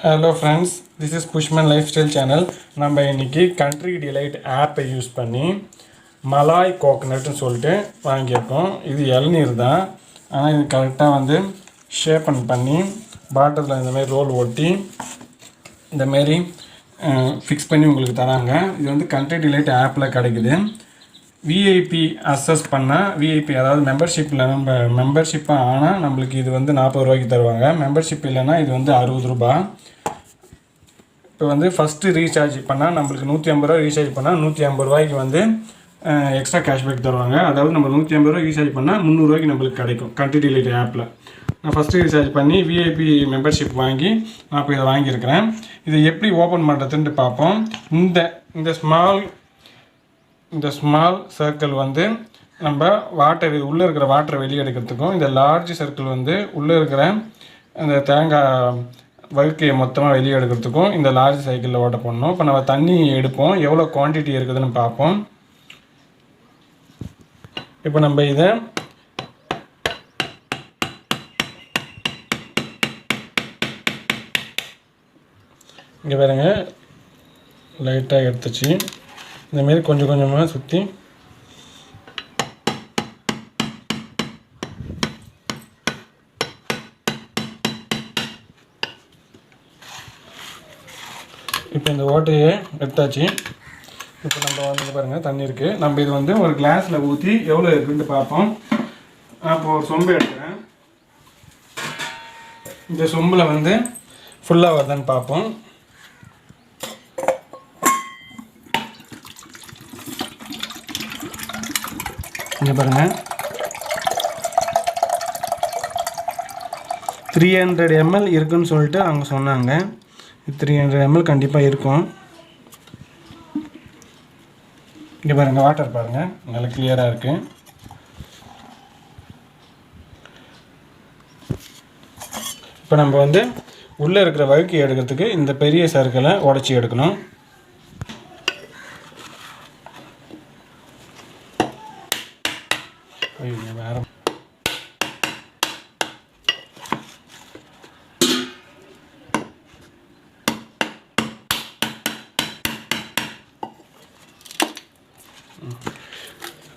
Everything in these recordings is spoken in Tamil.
Hello friends, this is Pushman Lifestyle channel. நம்ம இன்னைக்கு Country Delight app யூஸ் பண்ணி மலாய் கோகனட்னு சொல்லிட்டு வாங்கியிருக்கோம். இது இளநீர் தான், ஆனால் இது கரெக்டாக வந்து ஷேப்பன் பண்ணி பாட்டிலில் இந்த மாதிரி ரோல் ஒட்டி இந்த மாதிரி ஃபிக்ஸ் பண்ணி உங்களுக்கு தராங்க. இது வந்து Country Delight ஆப்பில் கிடைக்குது. விஐபி அசஸ் பண்ணால் விஐபி அதாவது மெம்பர்ஷிப்பில் நம்ம மெம்பர்ஷிப்பாக ஆனால் நம்மளுக்கு இது வந்து 40 ரூபாய்க்கு தருவாங்க. மெம்பர்ஷிப் இல்லைன்னா இது வந்து 60 ரூபா. இப்போ வந்து ஃபஸ்ட்டு ரீசார்ஜ் பண்ணால் நம்மளுக்கு 150 ரூபா ரீசார்ஜ் பண்ணால் 150 ரூபாய்க்கு வந்து எக்ஸ்ட்ரா கேஷ்பேக் தருவாங்க. அதாவது நம்ம 150 ரூபா ரீசார்ஜ் பண்ணால் 300 ரூபாய்க்கு நம்மளுக்கு கிடைக்கும் Country Delight ஆப்பில். நான் ஃபஸ்ட்டு ரீசார்ஜ் பண்ணி விஐபி மெம்பர்ஷிப் வாங்கி நான் இப்போ இதை வாங்கியிருக்கிறேன். இதை எப்படி ஓப்பன் பண்ணுறதுன்ட்டு பார்ப்போம். இந்த ஸ்மால் சர்க்கிள் வந்து நம்ம உள்ளே இருக்கிற வாட்டரை வெளியே எடுக்கிறதுக்கும், இந்த லார்ஜ் சர்க்கிள் வந்து உள்ளே இருக்கிற அந்த தேங்காய் வழுக்கையை மொத்தமாக வெளியே எடுக்கிறதுக்கும் இந்த லார்ஜ் சைக்கிளில் ஓட்ட பண்ணணும். இப்போ நம்ம தண்ணி எடுப்போம், எவ்வளோ குவான்டிட்டி இருக்குதுன்னு பார்ப்போம். இப்போ நம்ம இதை இங்கே பாருங்க, லைட்டாக எடுத்துச்சு. இந்தமாரி கொஞ்சம் கொஞ்சமாக சுற்றி இப்போ இந்த ஓட்டையை எடுத்தாச்சு. இப்போ நம்ம வந்து பாருங்கள் தண்ணி இருக்குது. நம்ம இது வந்து ஒரு கிளாஸில் ஊற்றி எவ்வளோ இருக்குதுன்ட்டு பார்ப்போம். அப்போது ஒரு சொம்பு எடுக்கிறேன். இந்த சொம்பில் வந்து ஃபுல்லாக வருதான்னு பார்ப்போம். இங்கே பாருங்கள், 300 ml இருக்குன்னு சொல்லிட்டு அவங்க சொன்னாங்க. 300 ml கண்டிப்பாக இருக்கும். இங்கே பாருங்கள், வாட்டர் பாருங்கள், நல்லா கிளியராக இருக்குது. இப்போ நம்ம வந்து உள்ளே இருக்கிற வழுக்கி எடுக்கிறதுக்கு இந்த பெரிய சர்க்கிளை உடச்சி எடுக்கணும். வேற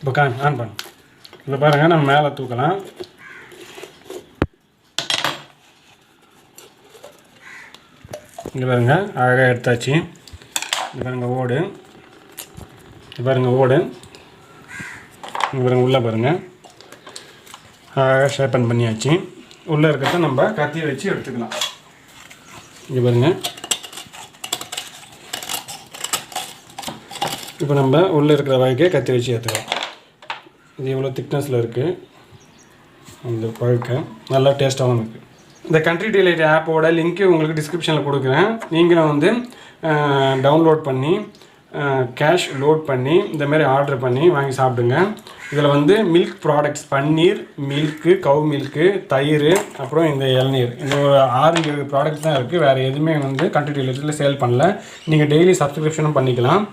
இப்போ ஆன் பண்ணு. இப்போ பாருங்கள், நம்ம மேலே தூக்கலாம். இங்கே பாருங்கள், அழகாக எடுத்தாச்சு. இங்கே பாருங்கள் ஓடு, இங்கே பாருங்கள் ஓடு, இங்கே பாருங்கள் உள்ளே பாருங்கள், அழகாக ஷேப்பன் பண்ணியாச்சு. உள்ளே இருக்கிறத நம்ம கத்தியை வச்சு எடுத்துக்கலாம். இங்கே பாருங்கள், இப்போ நம்ம உள்ளே இருக்கிற வழுக்கையை கத்தி வச்சு எடுத்துக்கலாம். இது இவ்வளோ திக்னஸில் இருக்குது. இந்த பழுக்கை நல்லா டேஸ்ட்டாகவும் இருக்குது. இந்த Country Delight ஆப்போட லிங்க்கு உங்களுக்கு டிஸ்கிரிப்ஷனில் கொடுக்குறேன். நீங்களும் வந்து டவுன்லோட் பண்ணி கேஷ் லோட் பண்ணி இந்தமாரி ஆர்டர் பண்ணி வாங்கி சாப்பிடுங்க. இதில் வந்து மில்க் ப்ராடக்ட்ஸ், பன்னீர், மில்க்கு, கவு மில்க்கு, தயிர், அப்புறம் இந்த இளநீர், இந்த ஒரு 6-7 ப்ராடக்ட்ஸ் தான் இருக்குது. வேறு எதுவுமே வந்து Country Delightல சேல் பண்ணல. நீங்கள் டெய்லி சப்ஸ்கிரிப்ஷனும் பண்ணிக்கலாம்.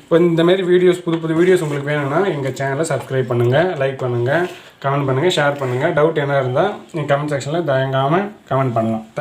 இப்போ இந்தமாரி வீடியோஸ், புது வீடியோஸ் உங்களுக்கு வேணும்னா எங்கள் சேனலை சப்ஸ்கிரைப் பண்ணுங்கள், லைக் பண்ணுங்கள், கமெண்ட் பண்ணுங்கள், ஷேர் பண்ணுங்கள். டவுட் என்ன இருந்தால் நீங்கள் கமெண்ட் செக்ஷனில் தயங்காமல் கமெண்ட் பண்ணலாம்.